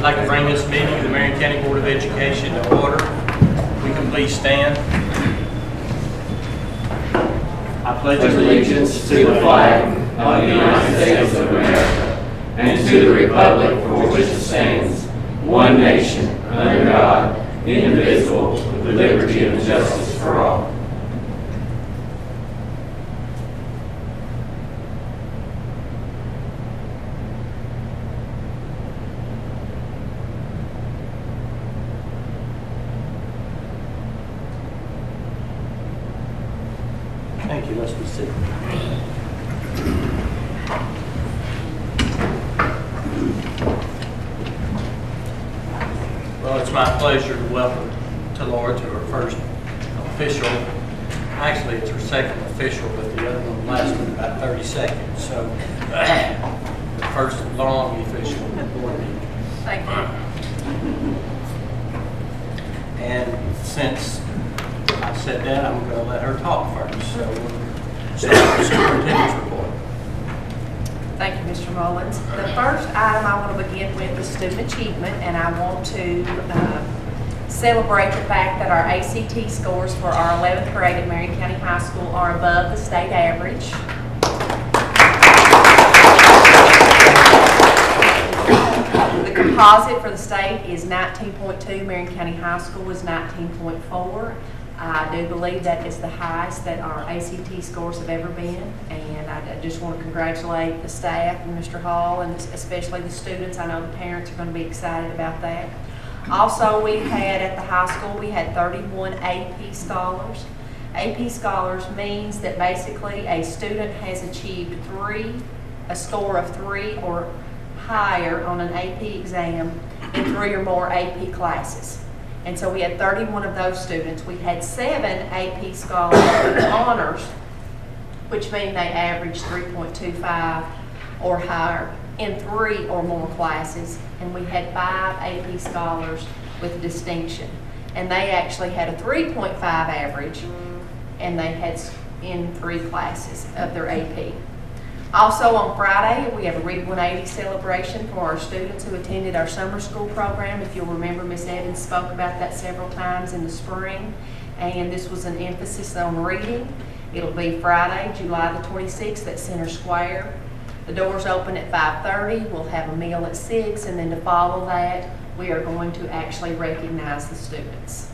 like to bring this meeting of the Marion County Board of Education to order. We can please stand. I pledge allegiance to the flag of the United States of America and to the republic for which it stands, one nation, under God, indivisible, with liberty and justice for all. Thank you. Let's be seated. Well, it's my pleasure to welcome Laura to her first official. Actually, it's her second official, but the other one lasted about 30 seconds. So, the first long official board meeting. Thank you. And since I said that, I'm going to let her talk first. So we'll start with the superintendent's report. Thank you, Mr. Mullins. The first item I want to begin with is student achievement, and I want to celebrate the fact that our ACT scores for our 11th grade at Marion County High School are above the state average. The composite for the state is 19.2. Marion County High School is 19.4. I do believe that is the highest that our ACT scores have ever been, and I just want to congratulate the staff and Mr. Hall, and especially the students. I know the parents are going to be excited about that. Also, we had at the high school, we had 31 AP scholars. AP scholars means that basically a student has achieved a score of 3 or higher on an AP exam in 3 or more AP classes. And so we had 31 of those students. We had 7 AP scholars with honors, which mean they averaged 3.25 or higher in 3 or more classes. And we had 5 AP scholars with distinction. And they actually had a 3.5 average, and they had in 3 classes of their AP. Also on Friday, we have a Read 180 celebration for our students who attended our summer school program. If you'll remember, Ms. Evans spoke about that several times in the spring, and this was an emphasis on reading. It'll be Friday, July the 26th at Center Square. The doors open at 5:30. We'll have a meal at 6, and then to follow that, we are going to actually recognize the students.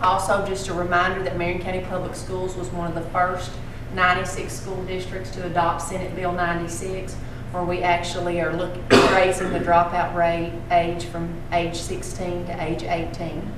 Also, just a reminder that Marion County Public Schools was one of the first 96 school districts to adopt Senate Bill 96, where we actually are raising the dropout rate age from age 16 to age 18.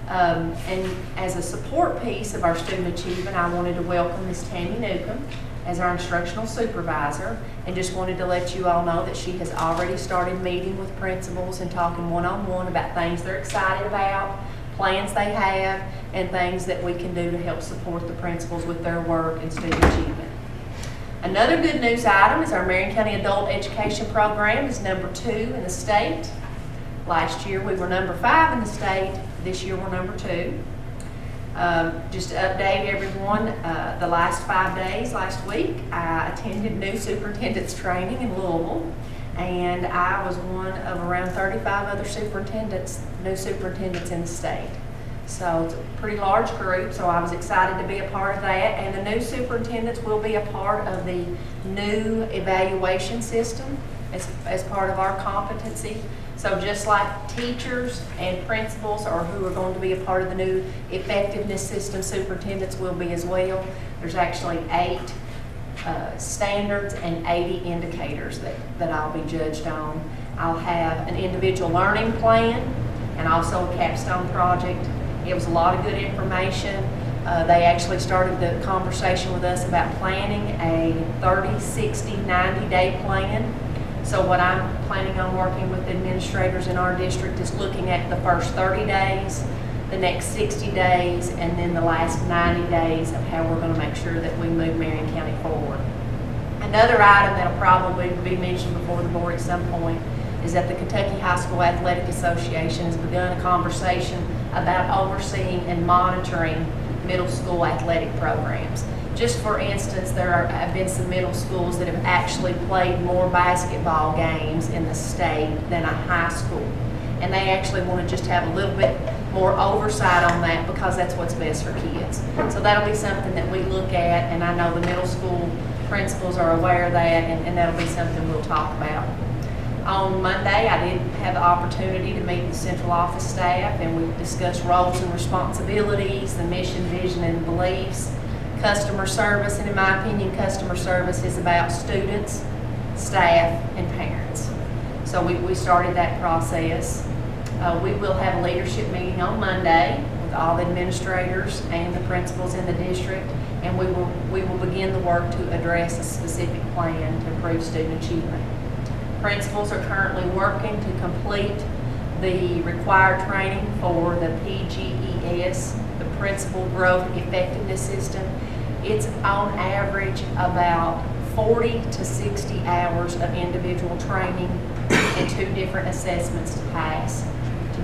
And as a support piece of our student achievement, I wanted to welcome Ms. Tammy Newcomb as our instructional supervisor, and just wanted to let you all know that she has already started meeting with principals and talking one-on-one about things they're excited about, plans they have, and things that we can do to help support the principals with their work and student achievement. Another good news item is our Marion County Adult Education Program is number 2 in the state. Last year we were number 5 in the state. This year we're number 2. Just to update everyone, the last 5 days last week I attended new superintendent's training in Louisville, and I was one of around 35 other new superintendents in the state. So it's a pretty large group, so I was excited to be a part of that. And the new superintendents will be a part of the new evaluation system as part of our competency. So just like teachers and principals are who are going to be a part of the new effectiveness system, superintendents will be as well. There's actually 8 standards and 80 indicators that I'll be judged on. I'll have an individual learning plan and also a capstone project. It was a lot of good information. They actually started the conversation with us about planning a 30, 60, 90-day plan. So what I'm planning on working with administrators in our district is looking at the first 30 days, the next 60 days, and then the last 90 days of how we're going to make sure that we move Marion County forward. Another item that will probably be mentioned before the board at some point is that the Kentucky High School Athletic Association has begun a conversation about overseeing and monitoring middle school athletic programs. Just for instance, have been some middle schools that have actually played more basketball games in the state than a high school. And they actually want to just have a little bit more oversight on that because that's what's best for kids. So that'll be something that we look at, and I know the middle school principals are aware of that, and that'll be something we'll talk about. On Monday, I did have the opportunity to meet the central office staff, and we discussed roles and responsibilities, the mission, vision, and beliefs, customer service, and in my opinion, customer service is about students, staff, and parents. So we started that process. We will have a leadership meeting on Monday with all the administrators and the principals in the district, and we will begin the work to address a specific plan to improve student achievement. Principals are currently working to complete the required training for the PGES, the Principal Growth Effectiveness System. It's on average about 40 to 60 hours of individual training and 2 different assessments to pass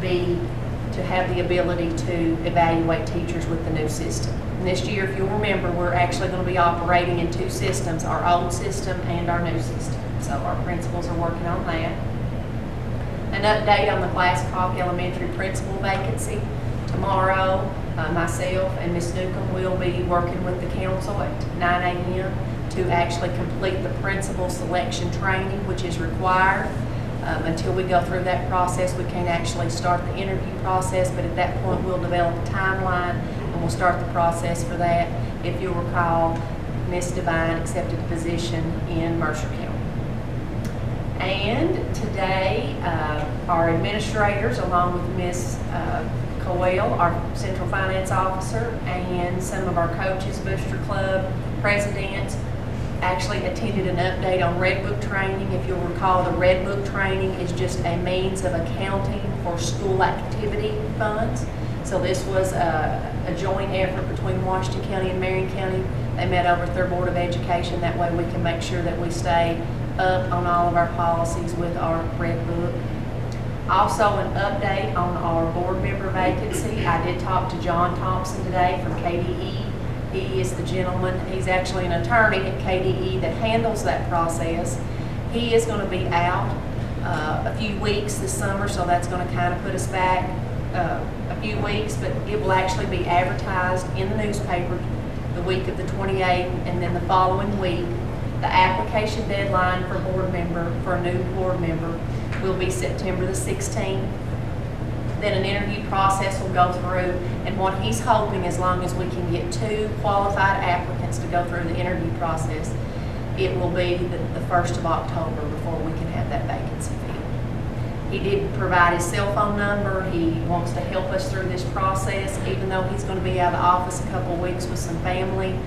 to have the ability to evaluate teachers with the new system. And this year, if you'll remember, we're actually going to be operating in 2 systems, our old system and our new system. So our principals are working on that. An update on the Glasscock Elementary principal vacancy. Tomorrow, myself and Ms. Newcomb will be working with the council at 9 a.m. to actually complete the principal selection training, which is required. Until we go through that process, we can't actually start the interview process, but at that point, we'll develop a timeline and we'll start the process for that. If you'll recall, Ms. Devine accepted a position in Mercer County. And today, our administrators, along with Ms. Coyle, our central finance officer, and some of our coaches, Booster Club presidents, actually attended an update on Red Book training. If you'll recall, the Red Book training is just a means of accounting for school activity funds. So this was a joint effort between Washington County and Marion County. They met over at their Board of Education. That way we can make sure that we stay up on all of our policies with our Red Book. Also, an update on our board member vacancy. I did talk to John Thompson today from KDE. He is the gentleman, he's actually an attorney at KDE that handles that process. He is going to be out a few weeks this summer, so that's going to kind of put us back a few weeks, but it will actually be advertised in the newspaper the week of the 28th, and then the following week, the application deadline for a new board member will be September the 16th. Then an interview process will go through, and what he's hoping, as long as we can get 2 qualified applicants to go through the interview process, it will be the 1st of October before we can have that vacancy filled. He did provide his cell phone number. He wants to help us through this process, even though he's going to be out of the office a couple of weeks with some family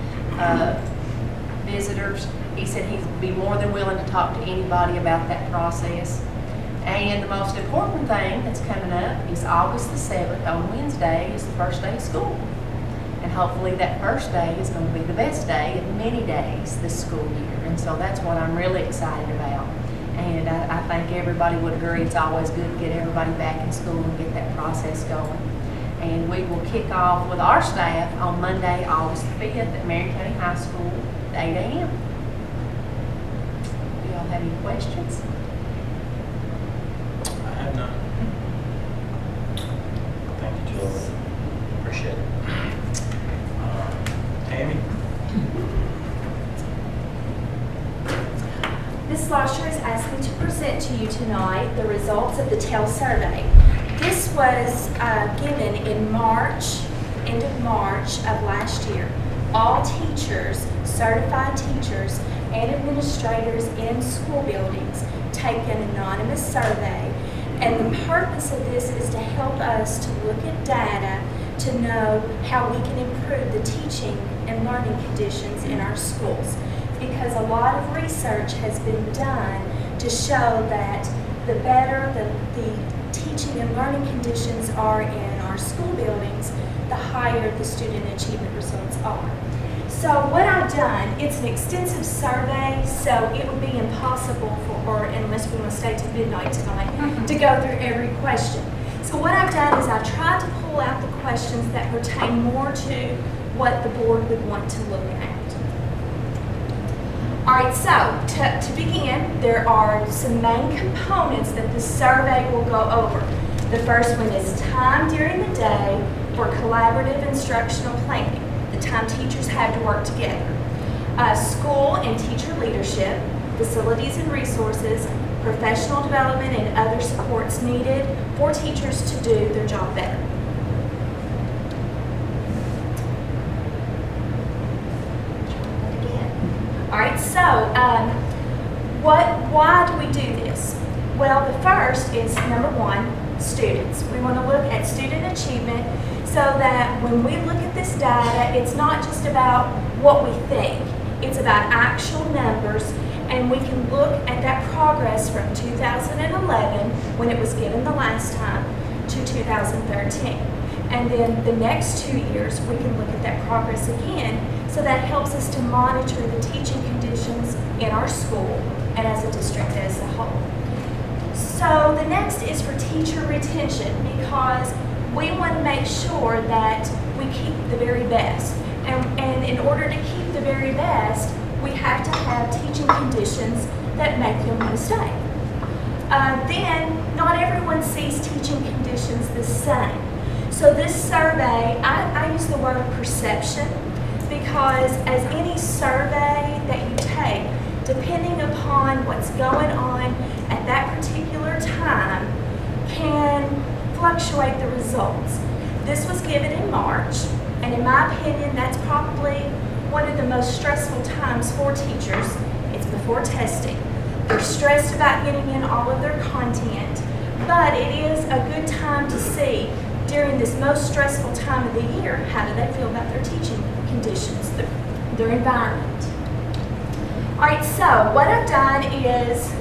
visitors. He said he'd be more than willing to talk to anybody about that process. And the most important thing that's coming up is August the 7th, on Wednesday, is the first day of school. And hopefully that first day is going to be the best day of many days this school year. And so that's what I'm really excited about. And I think everybody would agree it's always good to get everybody back in school and get that process going. And we will kick off with our staff on Monday, August the 5th at Marion County High School at 8 a.m. Do y'all have any questions? I have none. Thank you, Jill. Appreciate it. Tammy? Ms. Slosher has asked me to present to you tonight the results of the TEL survey. This was given in March, end of March of last year. All teachers, certified teachers, and administrators in school buildings take an anonymous survey. And the purpose of this is to help us to look at data to know how we can improve the teaching and learning conditions in our schools. Because a lot of research has been done to show that the better the teaching and learning conditions are in our school buildings, the higher the student achievement results are. So what I've done, it's an extensive survey, so it would be impossible for, unless we want to stay till midnight tonight, to go through every question. So what I've done is I tried to pull out the questions that pertain more to what the board would want to look at. All right, so to begin, there are some main components that the survey will go over. The first one is time during the day for collaborative instructional planning, the time teachers have to work together. School and teacher leadership, facilities and resources, professional development, and other supports needed for teachers to do their job better. All right, so why do we do this? Well, the first is, number one, students. We want to look at student achievement so that when we look at this data, it's not just about what we think, it's about actual numbers, and we can look at that progress from 2011, when it was given the last time, to 2013. And then the next 2 years, we can look at that progress again, so that helps us to monitor the teaching conditions in our school and as a district as a whole. So the next is for teacher retention, because we want to make sure that we keep the very best. And in order to keep the very best, we have to have teaching conditions that make them want to stay. Then, not everyone sees teaching conditions the same. So this survey, I use the word perception, because as any survey that you take, depending upon what's going on at that particular time, can fluctuate the results. This was given in March, and in my opinion, that's probably one of the most stressful times for teachers. It's before testing. They're stressed about getting in all of their content, but it is a good time to see during this most stressful time of the year, how do they feel about their teaching conditions, their environment. All right, so what I've done is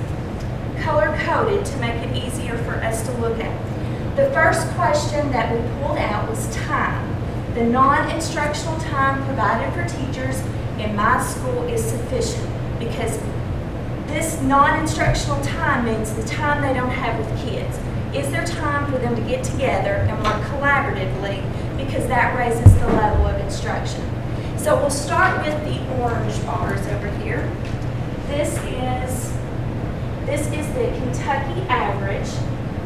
color-coded to make it easier for us to look at. The first question that we pulled out was time. The non-instructional time provided for teachers in my school is sufficient, because this non-instructional time means the time they don't have with kids. Is there time for them to get together and work collaboratively, because that raises the level of instruction. So we'll start with the orange bars over here. This is the Kentucky average,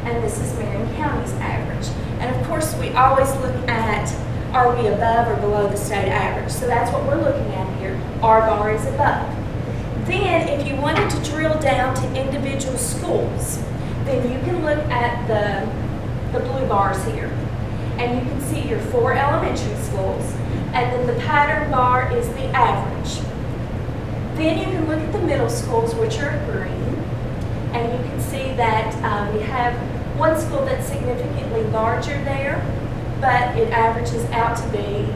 and this is Marion County's average. And of course, we always look at, are we above or below the state average? So that's what we're looking at here. Our bar is above. Then, if you wanted to drill down to individual schools, then you can look at the blue bars here. And you can see your 4 elementary schools, and then the pattern bar is the average. Then you can look at the middle schools, which are green, and you can see that we have one school that's significantly larger there, but it averages out to be,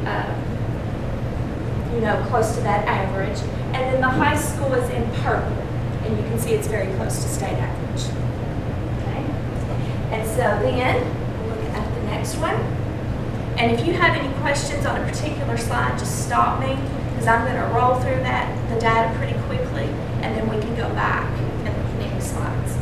close to that average. And then the high school is in purple, and you can see it's very close to state average. Okay? And so then, we'll look at the next one. And if you have any questions on a particular slide, just stop me, because I'm going to roll through the data pretty quickly, and then we can go back and look at any slides.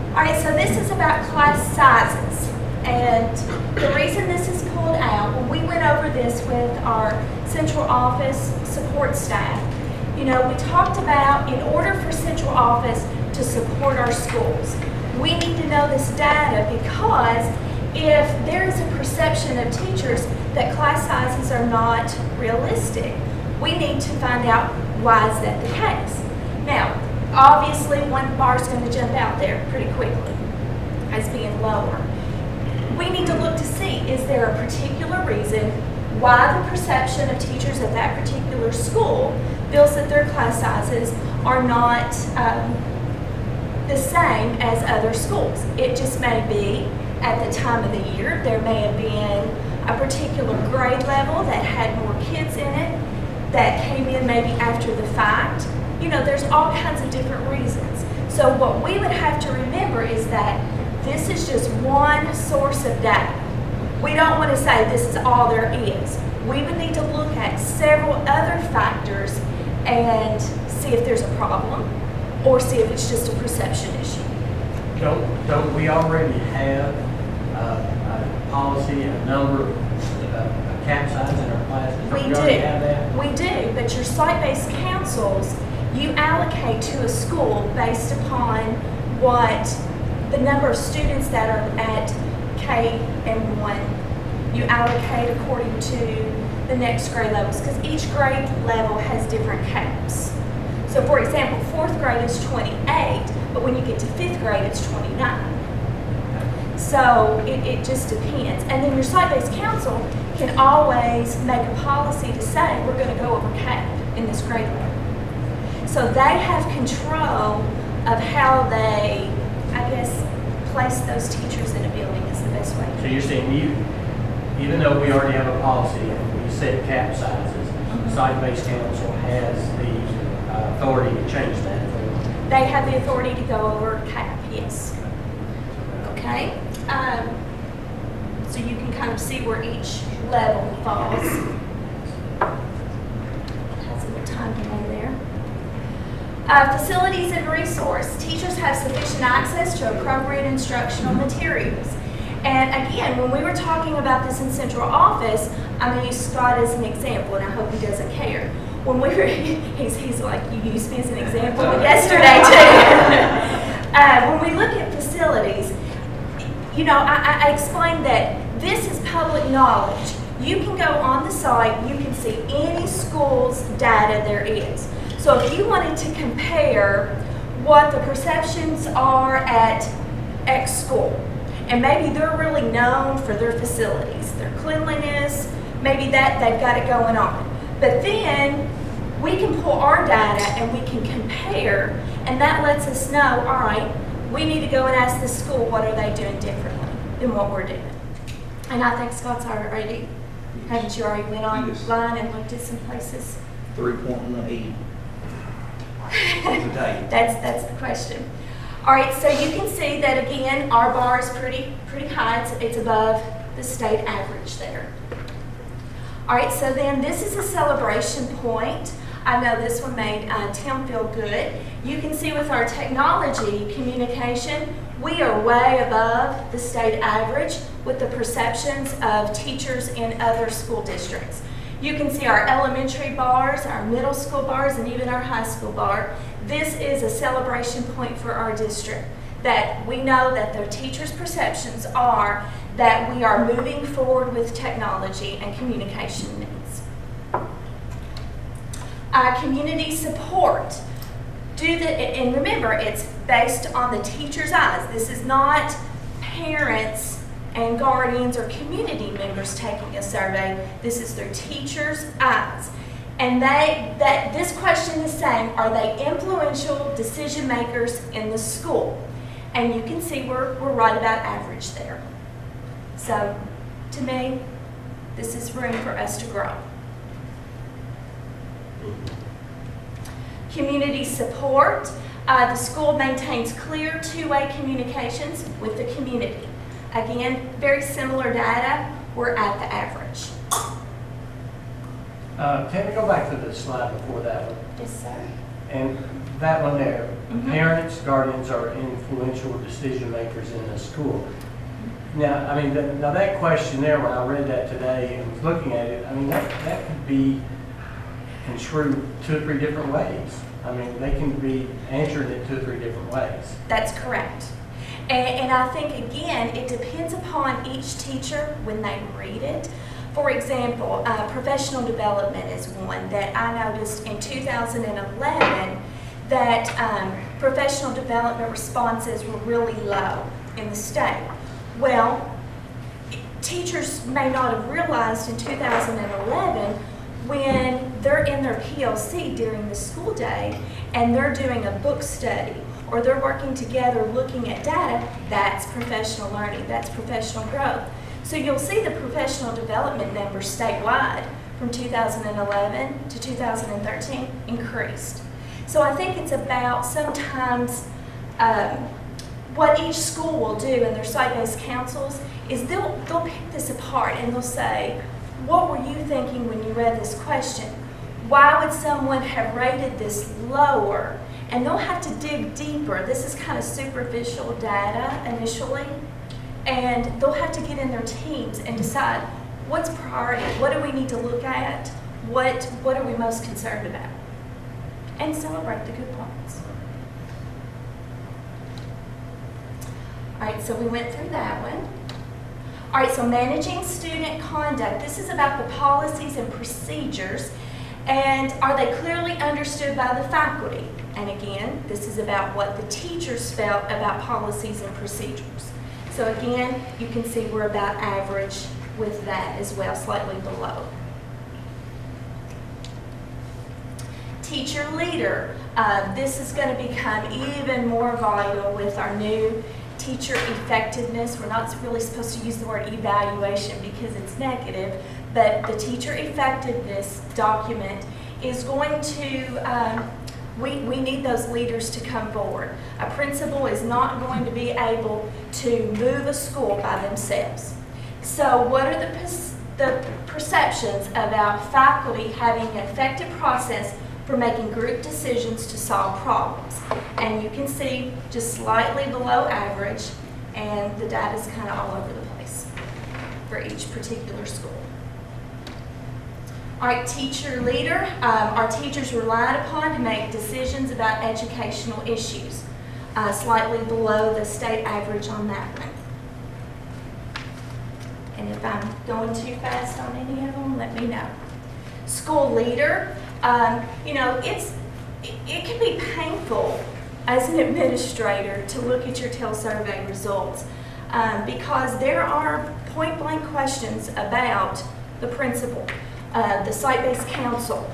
All right, so this is about class sizes. And the reason this is pulled out, when we went over this with our central office support staff, we talked about, in order for central office to support our schools, we need to know this data, because if there is a perception of teachers that class sizes are not realistic, we need to find out why is that the case. Now, obviously, one bar is going to jump out there pretty quickly as being lower. We need to look to see, is there a particular reason why the perception of teachers at that particular school feels that their class sizes are not the same as other schools. It just may be at the time of the year, there may have been a particular grade level that had more kids in it that came in maybe after the fact. There's all kinds of different reasons. So what we would have to remember is that this is just one source of data. We don't want to say this is all there is. We would need to look at several other factors and see if there's a problem, or see if it's just a perception issue. Don't we already have a policy, a number, a cap size in our classes? We Don't we already have that? do, but your site-based councils You allocate to a school based upon what the number of students that are at K-1. You allocate according to the next grade levels, because each grade level has different caps. So for example, 4th grade is 28, but when you get to 5th grade, it's 29. So it just depends. And then your site-based council can always make a policy to say, we're going to go over cap in this grade level. So they have control of how they, I guess, place those teachers in a building is the best way. So you're saying even though we already have a policy and we set cap sizes, site-based council has the authority to change that? They have the authority to go over cap, yes. Okay? So you can kind of see where each level falls. Has a little time delay there. Facilities and resource. Teachers have sufficient access to appropriate instructional materials. And again, when we were talking about this in central office, I'm going to use Scott as an example, and I hope he doesn't care. When we were, he's like, you used me as an example yesterday too. When we look at facilities, you know, I explained that this is public knowledge. You can go on the site, you can see any school's data there is. So if you wanted to compare what the perceptions are at X school, and maybe they're really known for their facilities, their cleanliness, maybe that they've got it going on. But then we can pull our data and we can compare, and that lets us know, all right, we need to go and ask this school what are they doing differently than what we're doing. And I think Scott's already, haven't you already went online and looked at some places? 3.18. That's the question. All right, so you can see that again, our bar is pretty high. It's above the state average there. All right, so then this is a celebration point. I know this one made Tim feel good. You can see with our technology communication, we are way above the state average with the perceptions of teachers in other school districts. You can see our elementary bars, our middle school bars, and even our high school bar. This is a celebration point for our district, that we know that the teachers' perceptions are that we are moving forward with technology and communication needs. Community support. And remember, it's based on the teacher's eyes. This is not parents and guardians or community members taking a survey. This is their teacher's eyes. And this question is saying, are they influential decision makers in the school? And you can see we're right about average there. So, to me, this is room for us to grow. Community support. The school maintains clear two-way communications with the community. Again, very similar data. We're at the average. Can we go back to the slide before that one? Yes, sir. And that one there, parents, guardians are influential decision makers in the school. Now, I mean, now that question there, when I read that today and was looking at it, I mean, that could be construed 2 or 3 different ways. I mean, they can be answered in 2 or 3 different ways. That's correct. And I think, again, it depends upon each teacher when they read it. For example, professional development is one that I noticed in 2011 that professional development responses were really low in the state. Well, teachers may not have realized in 2011 when they're in their PLC during the school day and they're doing a book study or they're working together looking at data, that's professional learning, that's professional growth. So you'll see the professional development numbers statewide from 2011 to 2013 increased. So I think it's about sometimes what each school will do in their site-based councils is they'll pick this apart and they'll say, what were you thinking when you read this question? Why would someone have rated this lower? And they'll have to dig deeper. This is kind of superficial data initially. And they'll have to get in their teams and decide what's priority, what do we need to look at, what are we most concerned about. and celebrate the good parts. All right, so we went through that one. All right, so managing student conduct. This is about the policies and procedures, and are they clearly understood by the faculty? And again, this is about what the teachers felt about policies and procedures. So again, you can see we're about average with that as well, slightly below. Teacher leader. This is going to become even more vital with our new teacher effectiveness. We're not really supposed to use the word evaluation because it's negative, but the teacher effectiveness document is going to, we need those leaders to come forward. A principal is not going to be able to move a school by themselves. So what are the perceptions about faculty having an effective process for making group decisions to solve problems? And you can see just slightly below average, and the data is kind of all over the place for each particular school. All right, teacher leader. Our teachers relied upon to make decisions about educational issues, slightly below the state average on that one. And if I'm going too fast on any of them, let me know. School leader. You know, it can be painful as an administrator to look at your TEL survey results because there are point-blank questions about the principal, the site-based council.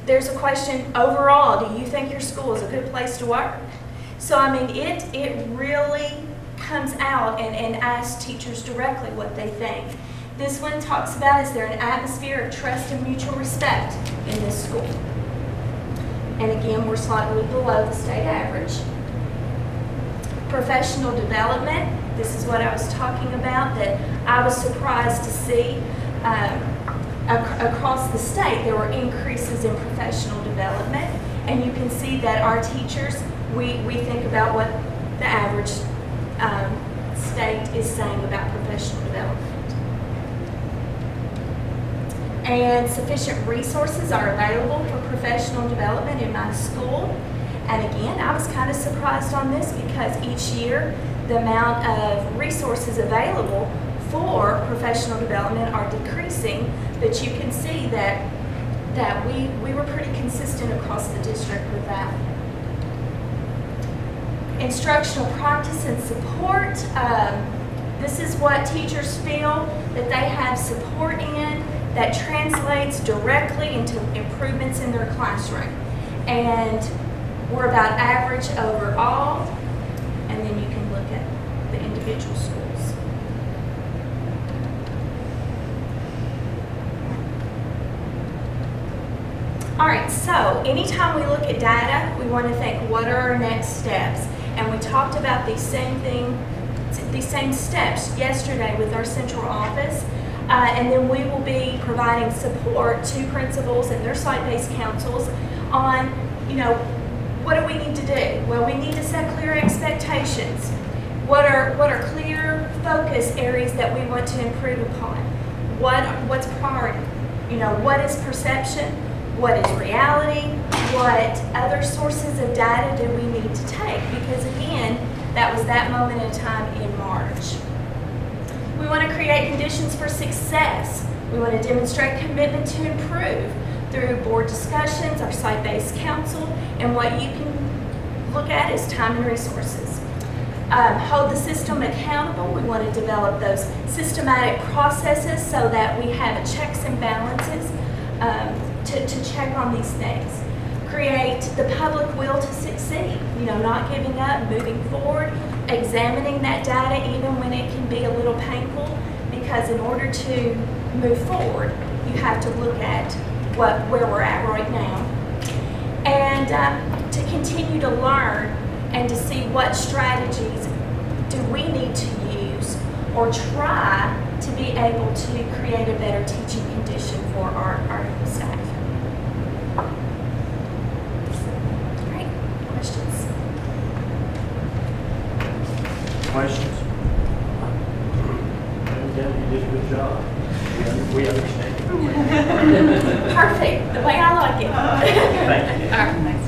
There's a question overall, do you think your school is a good place to work? So, I mean, it really comes out and asks teachers directly what they think. This one talks about, is there an atmosphere of trust and mutual respect in this school? And again, we're slightly below the state average. Professional development, this is what I was talking about, that I was surprised to see across the state there were increases in professional development. And you can see that our teachers, we think about what the average state is saying about professional development. And sufficient resources are available for professional development in my school. And again, I was kind of surprised on this because each year the amount of resources available for professional development are decreasing, but you can see that we were pretty consistent across the district with that. Instructional practice and support. This is what teachers feel that they have support in that translates directly into improvements in their classroom. And we're about average overall, and then you can look at the individual schools. All right, so anytime we look at data, we want to think, what are our next steps? And we talked about these same steps yesterday with our central office. And then we will be providing support to principals and their site-based councils on, you know, what do we need to do? Well, we need to set clear expectations. What are clear focus areas that we want to improve upon? What's priority? You know, what is perception? What is reality? What other sources of data do we need to take? Because again, that was that moment in time in March. We want to create conditions for success. We want to demonstrate commitment to improve through board discussions, our site-based council, and what you can look at is time and resources. Hold the system accountable. We want to develop those systematic processes so that we have checks and balances to check on these things. Create the public will to succeed, you know, not giving up, moving forward, examining that data even when it can be a little painful, because in order to move forward, you have to look at where we're at right now. And to continue to learn and to see what strategies do we need to use or try to be able to create a better teaching condition for our staff. Questions? You did a good job. We understand. Perfect, the way I like it. Thank you. All right.